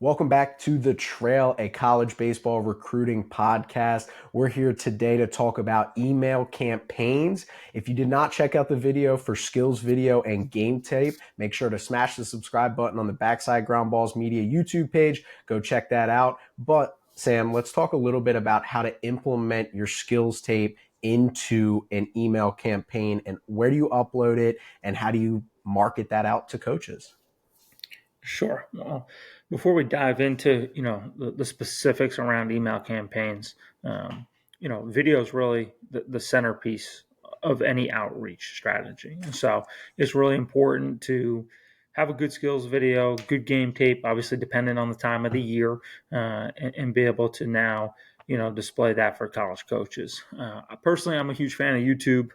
Welcome back to The Trail, a college baseball recruiting podcast. We're here today to talk about email campaigns. If you did not check out the video for skills video and game tape, make sure to smash the subscribe button on the Backside Groundballs Media YouTube page. Go check that out. But Sam, let's talk a little bit about how to implement your skills tape into an email campaign, and where do you upload it and how do you market that out to coaches? Sure. Well, before we dive into the specifics around email campaigns, video is really the centerpiece of any outreach strategy. And so it's really important to have a good skills video, good game tape, obviously depending on the time of the year, and be able to now display that for college coaches. Personally, I'm a huge fan of YouTube.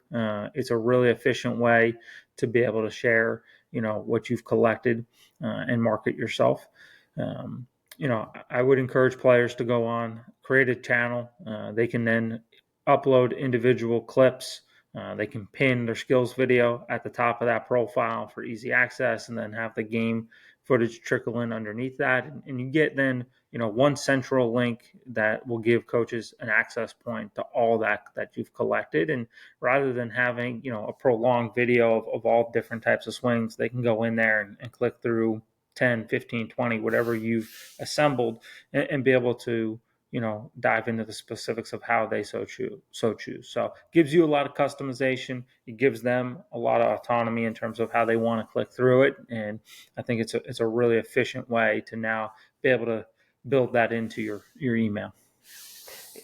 It's a really efficient way to be able to share what you've collected and market yourself. I would encourage players to go on, create a channel. They can then upload individual clips. They can pin their skills video at the top of that profile for easy access, and then have the game footage trickle in underneath that. And you get then one central link that will give coaches an access point to all that you've collected. And rather than having a prolonged video of all different types of swings, they can go in there and click through 10, 15, 20, whatever you've assembled, and be able to dive into the specifics of how they so choose. So it gives you a lot of customization. It gives them a lot of autonomy in terms of how they want to click through it. And I think it's a really efficient way to now be able to build that into your email.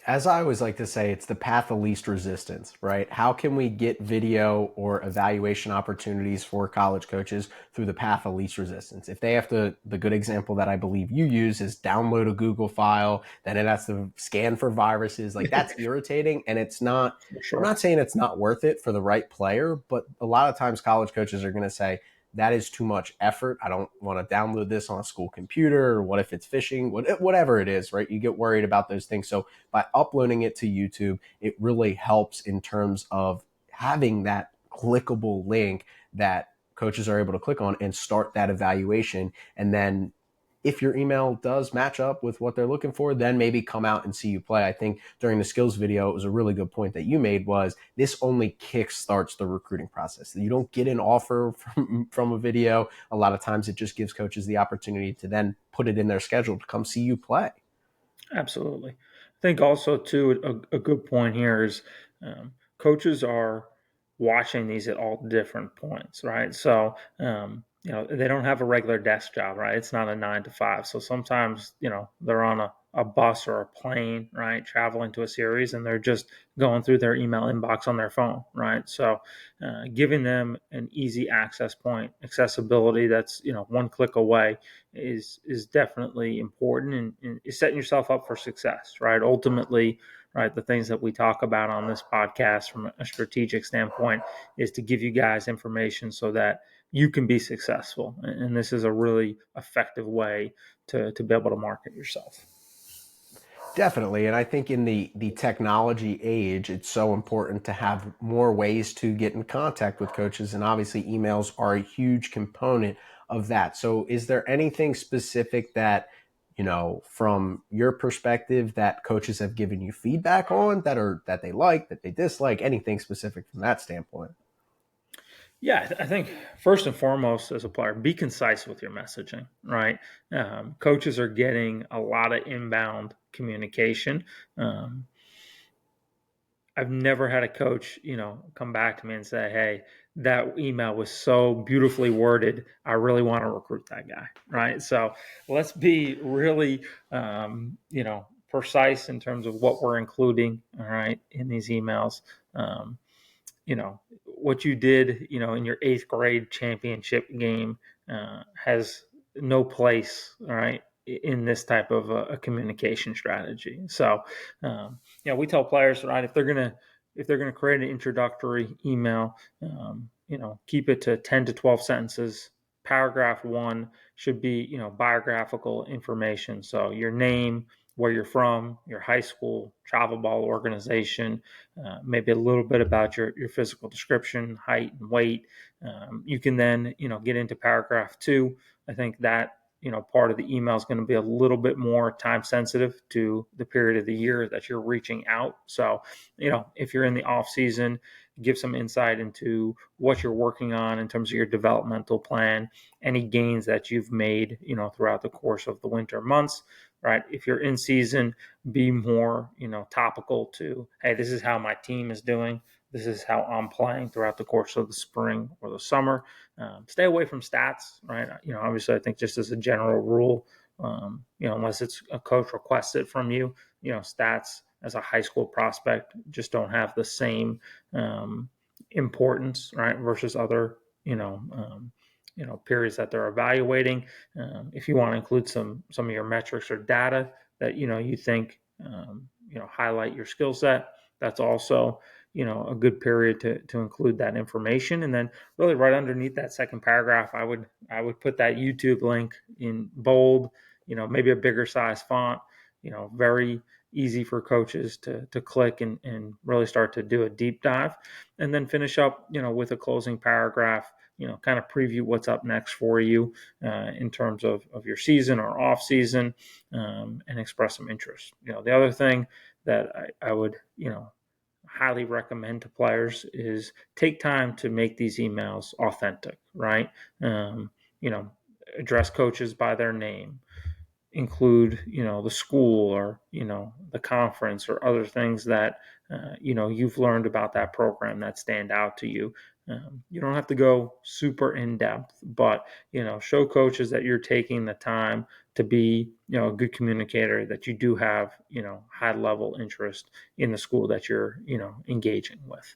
As I always like to say, it's the path of least resistance, right? How can we get video or evaluation opportunities for college coaches through the path of least resistance? If they have to, the good example that I believe you use is download a Google file, then it has to scan for viruses. Like, that's irritating. And it's not, I'm Sure. not saying it's not worth it for the right player, but a lot of times college coaches are going to say, that is too much effort. I don't want to download this on a school computer. Or what if it's phishing? Whatever it is, right? You get worried about those things. So by uploading it to YouTube, it really helps in terms of having that clickable link that coaches are able to click on and start that evaluation. And then if your email does match up with what they're looking for, then maybe come out and see you play. I think during the skills video, it was a really good point that you made was this only kickstarts the recruiting process. You don't get an offer from a video. A lot of times it just gives coaches the opportunity to then put it in their schedule to come see you play. Absolutely. I think also too a good point here is coaches are watching these at all different points, right? So they don't have a regular desk job, right? It's not a 9 to 5. So sometimes they're on a bus or a plane, right, traveling to a series, and they're just going through their email inbox on their phone, right? So giving them an easy access point, accessibility that's one click away is definitely important, and is setting yourself up for success, right? Ultimately, right, the things that we talk about on this podcast from a strategic standpoint is to give you guys information so that you can be successful. And this is a really effective way to be able to market yourself. Definitely. And I think in the technology age, it's so important to have more ways to get in contact with coaches. And obviously, emails are a huge component of that. So, is there anything specific that, from your perspective, that coaches have given you feedback on that they like, that they dislike, anything specific from that standpoint? Yeah, I think first and foremost, as a player, be concise with your messaging, right? Coaches are getting a lot of inbound communication. Um, I've never had a coach, come back to me and say, "Hey, that email was so beautifully worded. I really want to recruit that guy." Right. So let's be really, precise in terms of what we're including. All right, in these emails. What you did, in your eighth grade championship game has no place, all right, in this type of a communication strategy. So, we tell players, right, if they're gonna create an introductory email, keep it to 10 to 12 sentences. Paragraph one should be, biographical information. So your name, where you're from, your high school, travel ball organization, maybe a little bit about your physical description, height and weight. You can then, get into paragraph two. I think that, part of the email is going to be a little bit more time sensitive to the period of the year that you're reaching out. So, if you're in the off season, give some insight into what you're working on in terms of your developmental plan, any gains that you've made, throughout the course of the winter months, right? If you're in season, be more, topical to, hey, this is how my team is doing. This is how I'm playing throughout the course of the spring or the summer. Stay away from stats, right? Obviously, I think just as a general rule, unless it's a coach requests it from you, stats as a high school prospect just don't have the same um, importance, right? Versus other, periods that they're evaluating. If you want to include some of your metrics or data that you think highlight your skill set, that's also a good period to include that information. And then really right underneath that second paragraph, I would put that YouTube link in bold, maybe a bigger size font, very easy for coaches to click and really start to do a deep dive, and then finish up with a closing paragraph, kind of preview what's up next for you in terms of your season or off season, and express some interest. The other thing that I would highly recommend to players is take time to make these emails authentic, right? Um, you know, address coaches by their name, include the school or the conference or other things that you've learned about that program that stand out to you. You don't have to go super in depth, but show coaches that you're taking the time to be a good communicator, that you do have high level interest in the school that you're engaging with.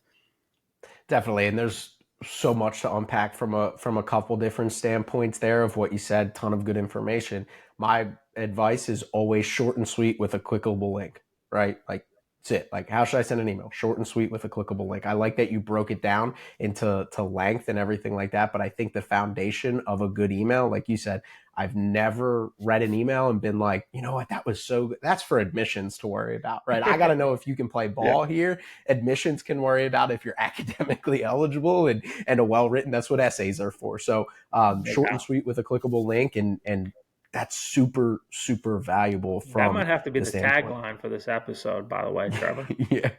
Definitely, and there's so much to unpack from a couple different standpoints there of what you said. Ton of good information. My advice is always short and sweet with a clickable link, right? Like that's it. Like how should I send an email? Short and sweet with a clickable link. I like that you broke it down into length and everything like that. But I think the foundation of a good email, like you said, I've never read an email and been like, you know what, that was so good. That's for admissions to worry about, right? I got to know if you can play Yeah, ball here. Admissions can worry about if you're academically eligible, and a well written. That's what essays are for. So no short and doubt. sweet with a clickable link, and that's super super valuable That from might have to be the the standpoint. tagline for this episode, by the way, Trevor. Yeah,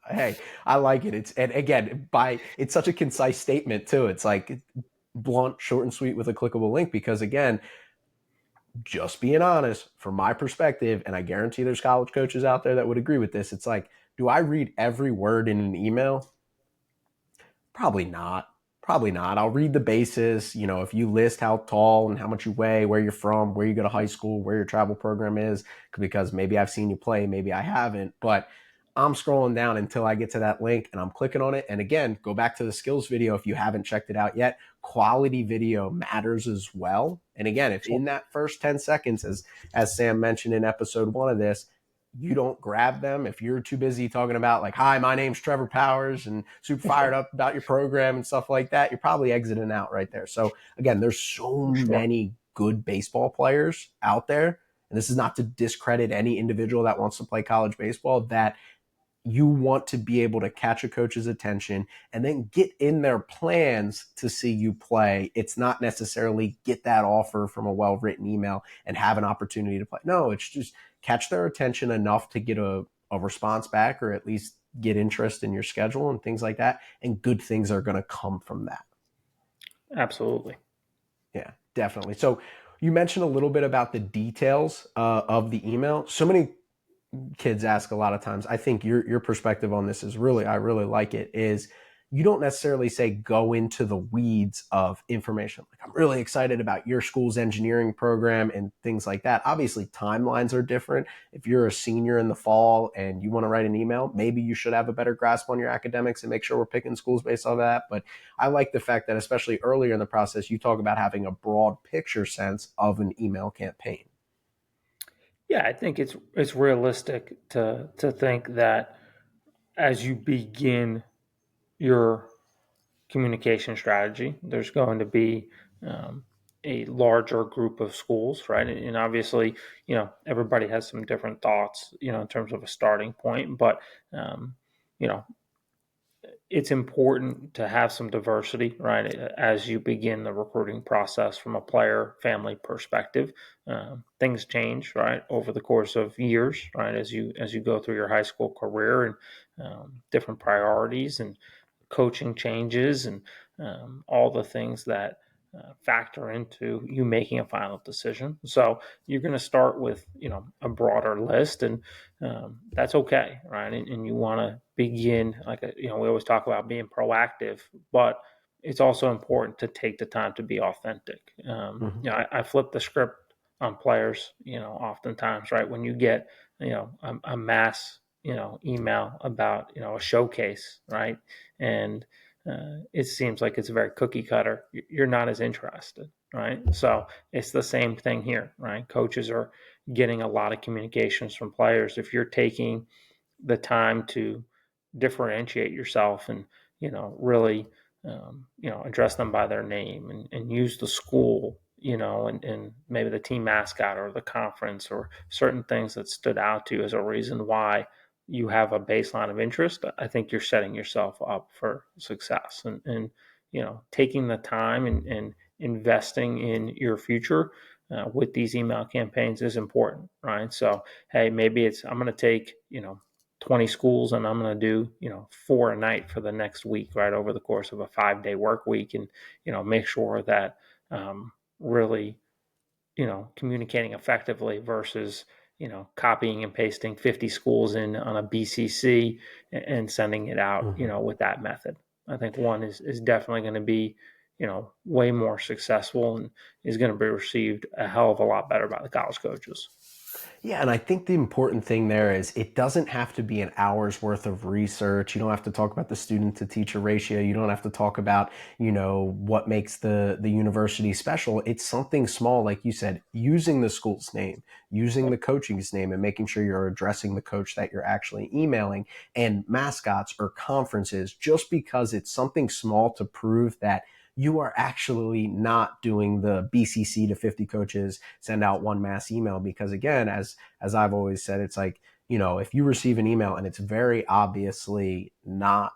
hey, I like it. It's and again, by it's such a concise statement too. It's like blunt, short and sweet with a clickable link because again, just being honest, from my perspective, and I guarantee there's college coaches out there that would agree with this. It's like, do I read every word in an email? Probably not. Probably not. I'll read the basis. If you list how tall and how much you weigh, where you're from, where you go to high school, where your travel program is, because maybe I've seen you play, maybe I haven't. But I'm scrolling down until I get to that link and I'm clicking on it. And again, go back to the skills video if you haven't checked it out yet. Quality video matters as well. And again, if in that first 10 seconds, as Sam mentioned in episode 1 of this, you don't grab them, if you're too busy talking about like, hi, my name's Trevor Powers and super fired up about your program and stuff like that, you're probably exiting out right there. So again, there's so For sure. many good baseball players out there. And this is not to discredit any individual that wants to play college baseball, that you want to be able to catch a coach's attention and then get in their plans to see you play. It's not necessarily get that offer from a well-written email and have an opportunity to play. No, it's just catch their attention enough to get a response back, or at least get interest in your schedule and things like that. And good things are going to come from that. Absolutely. Yeah, definitely. So you mentioned a little bit about the details of the email. So many kids ask a lot of times. I think your perspective on this is really, I really like it, is you don't necessarily say go into the weeds of information. Like, I'm really excited about your school's engineering program and things like that. Obviously, timelines are different. If you're a senior in the fall and you want to write an email, maybe you should have a better grasp on your academics and make sure we're picking schools based on that. But I like the fact that, especially earlier in the process, you talk about having a broad picture sense of an email campaign. Yeah, I think it's realistic to think that as you begin your communication strategy, there's going to be um, a larger group of schools, right? And obviously, everybody has some different thoughts, in terms of a starting point. But um, you know, it's important to have some diversity, right, as you begin the recruiting process from a player family perspective. Things change, right, over the course of years, right, as you go through your high school career, and different priorities and coaching changes, and all the things that factor into you making a final decision. So you're going to start with a broader list, and that's okay, right? And you want to begin like we always talk about being proactive, but it's also important to take the time to be authentic. Mhm. I flip the script on players, oftentimes, right? When you get a mass email about a showcase, right? And it seems like it's very cookie cutter. You're not as interested, right? So it's the same thing here, right? Coaches are getting a lot of communications from players. If you're taking the time to differentiate yourself, and really address them by their name, and use the school, and maybe the team mascot or the conference or certain things that stood out to you as a reason why you have a baseline of interest, I think you're setting yourself up for success. And taking the time and investing in your future with these email campaigns is important, right? So, hey, maybe I'm going to take 20 schools, and I'm going to do 4 a night for the next week, right, over the course of a 5-day work week, and make sure that really communicating effectively versus copying and pasting 50 schools in on a BCC and sending it out Mhm. with that method. I think one is definitely going to be way more successful, and is going to be received a hell of a lot better by the college coaches. Yeah, and I think the important thing there is it doesn't have to be an hour's worth of research. You don't have to talk about the student to teacher ratio. You don't have to talk about, what makes the university special. It's something small, like you said, using the school's name, using the coaching's name, and making sure you're addressing the coach that you're actually emailing, and mascots or conferences, just because it's something small to prove that you are actually not doing the BCC to 50 coaches, send out one mass email. Because again, as I've always said, it's like, if you receive an email and it's very obviously not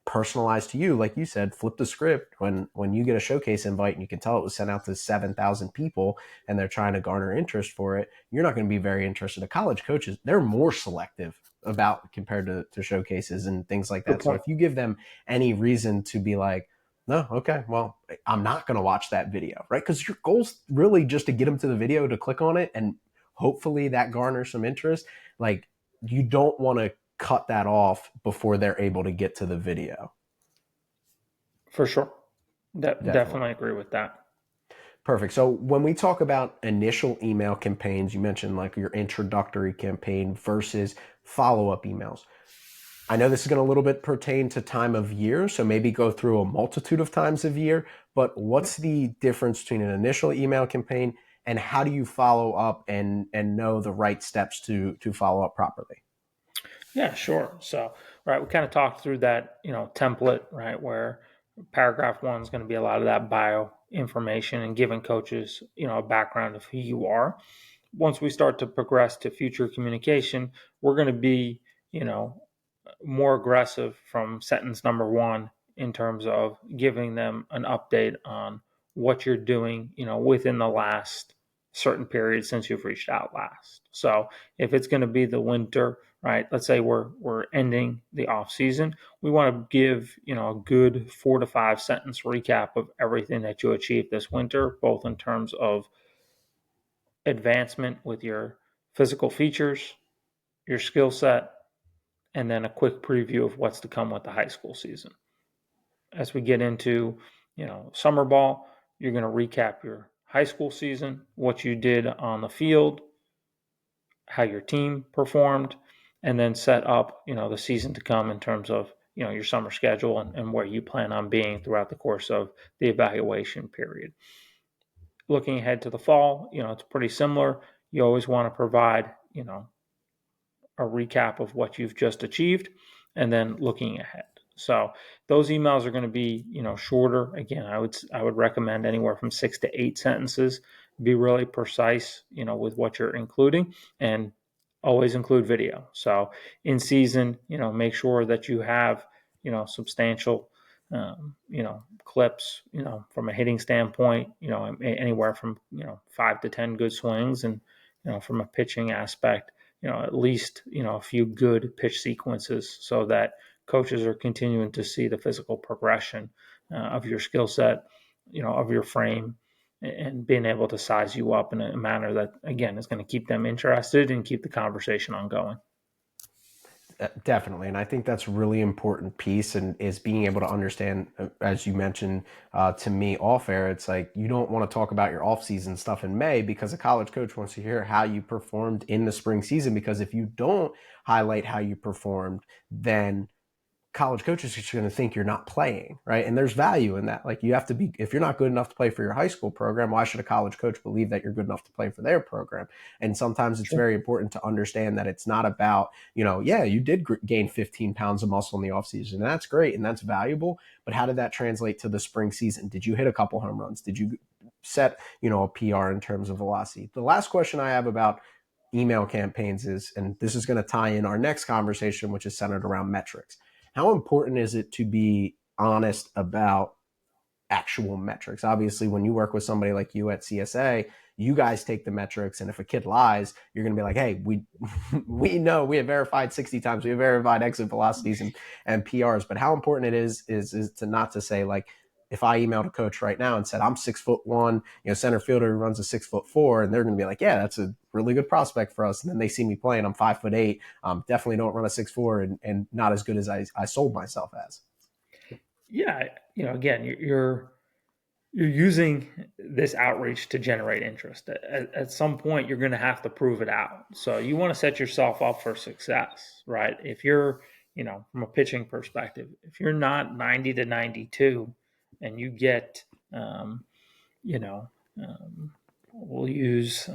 personalized to you, like you said, flip the script. When you get a showcase invite and you can tell it was sent out to 7,000 people and they're trying to garner interest for it, you're not going to be very interested. The college coaches, they're more selective about compared to showcases and things like Good that. So point. if you give them any reason to be like, no, okay, well, I'm not going to watch that video, right? Because your goal's really just to get them to the video, to click on it, and hopefully that garners some interest. Like, you don't want to cut that off before they're able to get to the video. For sure. Definitely. Definitely agree with that. Perfect. So when we talk about initial email campaigns, you mentioned like your introductory campaign versus follow-up emails. I know this is going to a little bit pertain to time of year, so maybe go through a multitude of times of year, but what's the difference between an initial email campaign and how do you follow up and know the right steps to follow up properly? Yeah, sure. So, right, we kind of talked through that, template, right, where paragraph one is going to be a lot of that bio information and giving coaches, a background of who you are. Once we start to progress to future communication, we're going to be, you know, more aggressive from sentence number one in terms of giving them an update on what you're doing, within the last certain period since you've reached out last. So if it's going to be the winter, right? Let's say we're ending the off season, we want to give a good 4 to 5 sentence recap of everything that you achieved this winter, both in terms of advancement with your physical features, your skill set, and then a quick preview of what's to come with the high school season. As we get into, summer ball, you're going to recap your high school season, what you did on the field, how your team performed, and then set up, the season to come in terms of, your summer schedule, and where you plan on being throughout the course of the evaluation period. Looking ahead to the fall, it's pretty similar. You always want to provide, a recap of what you've just achieved, and then looking ahead. So those emails are going to be, shorter. Again, I would recommend anywhere from 6 to 8 sentences. Be really precise, with what you're including, and always include video. So in season, make sure that you have substantial, clips, from a hitting standpoint, anywhere from, 5 to 10 good swings. And, from a pitching aspect, at least, a few good pitch sequences so that coaches are continuing to see the physical progression of your skill set, of your frame, and being able to size you up in a manner that, again, is going to keep them interested and keep the conversation ongoing. Definitely, and I think that's a really important piece, and is being able to understand, as you mentioned to me off air. It's like you don't want to talk about your off season stuff in May because a college coach wants to hear how you performed in the spring season. Because if you don't highlight how you performed, then college coaches are going to think you're not playing, right? And there's value in that. Like you have to be, if you're not good enough to play for your high school program, why should a college coach believe that you're good enough to play for their program? And sometimes it's Sure. very important to understand that it's not about, yeah, you did gain 15 pounds of muscle in the offseason. And that's great. And that's valuable. But how did that translate to the spring season? Did you hit a couple home runs? Did you set, a PR in terms of velocity? The last question I have about email campaigns is, and this is going to tie in our next conversation, which is centered around metrics. How important is it to be honest about actual metrics? Obviously, when you work with somebody like you at CSA, you guys take the metrics, and if a kid lies, you're going to be like, hey, we know, we have verified 60 times, we have verified exit velocities and PRs. But how important it is to not to say, like, if I emailed a coach right now and said I'm 6'1", center fielder who runs a 6'4", and they're going to be like, yeah, that's a really good prospect for us. And then they see me playing, I'm 5'8", definitely don't run a 6'4", and not as good as I sold myself as. Yeah, again, you're using this outreach to generate interest. At some point, you're going to have to prove it out. So you want to set yourself up for success, right? If you're, from a pitching perspective, if you're not 90 to 92 and you get, you know, we'll use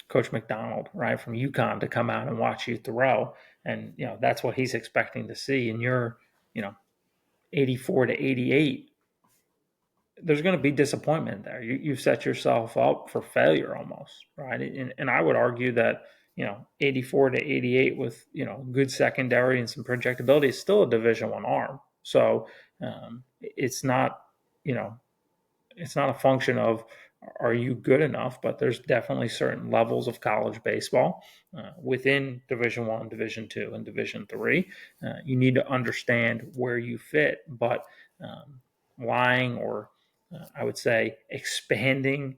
Coach McDonald, right, from UConn to come out and watch you throw. And, that's what he's expecting to see. And you're, 84 to 88, there's going to be disappointment there. You've set yourself up for failure almost, right? And I would argue that, 84 to 88 with, good secondary and some projectability is still a Division I arm. So it's not, you know, it's not a function of are you good enough, but there's definitely certain levels of college baseball within Division I, Division II, and Division III. You need to understand where you fit, but lying or I would say expanding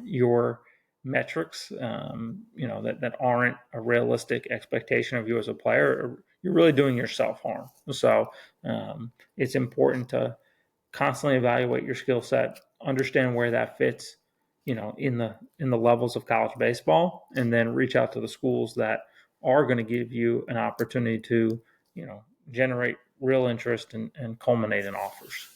your metrics, that aren't a realistic expectation of you as a player, you're really doing yourself harm. So it's important to constantly evaluate your skill set, understand where that fits, in the levels of college baseball, and then reach out to the schools that are going to give you an opportunity to, generate real interest and culminate in offers.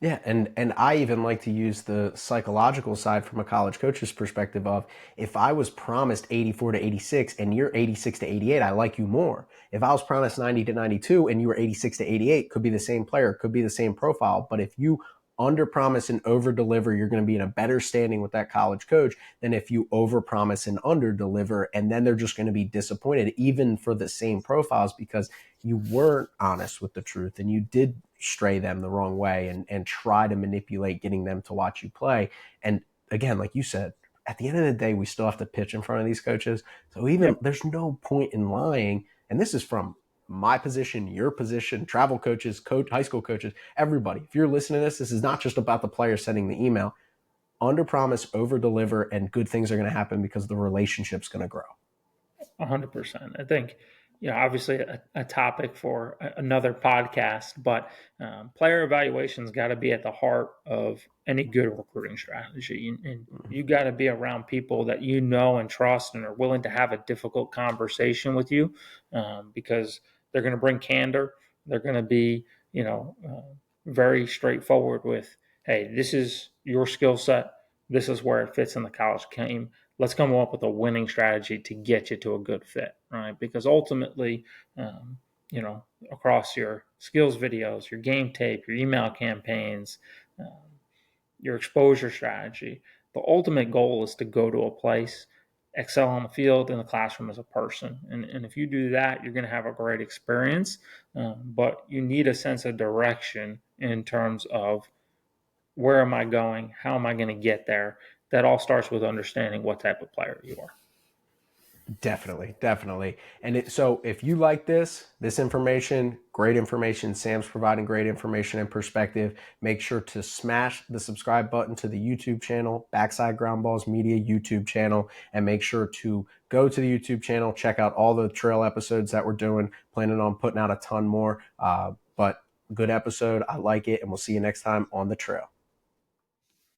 Yeah, and I even like to use the psychological side from a college coach's perspective of, if I was promised 84 to 86 and you're 86 to 88, I like you more. If I was promised 90 to 92 and you were 86 to 88, could be the same player, could be the same profile. But if you under promise and over deliver, you're going to be in a better standing with that college coach than if you over promise and under deliver. And then they're just going to be disappointed, even for the same profiles, because you weren't honest with the truth and you did stray them the wrong way and try to manipulate getting them to watch you play. And again, like you said, at the end of the day, we still have to pitch in front of these coaches. So even Yep. there's no point in lying. And this is from my position, your position, travel coaches, coach, high school coaches, everybody. If you're listening to this is not just about the player sending the email. Under promise, over deliver, and good things are going to happen because the relationship's going to grow. 100%. I think, obviously a topic for another podcast, but player evaluation's got to be at the heart of any good recruiting strategy. And you got to be around people that you know and trust and are willing to have a difficult conversation with you, because they're going to bring candor. They're going to be, very straightforward with, hey, this is your skill set. This is where it fits in the college game. Let's come up with a winning strategy to get you to a good fit, right? Because ultimately, um, across your skills videos, your game tape, your email campaigns, um, your exposure strategy, the ultimate goal is to go to a place excel on the field, in the classroom as a person. And if you do that, you're going to have a great experience. But you need a sense of direction in terms of where am I going? How am I going to get there? That all starts with understanding what type of player you are. Definitely, definitely. So if you like this information, great information, Sam's providing great information and perspective, make sure to smash the subscribe button to the YouTube channel, Backside Groundballs Media YouTube channel, and make sure to go to the YouTube channel, check out all the trail episodes that we're doing, planning on putting out a ton more. But good episode. I like it, and we'll see you next time on the trail.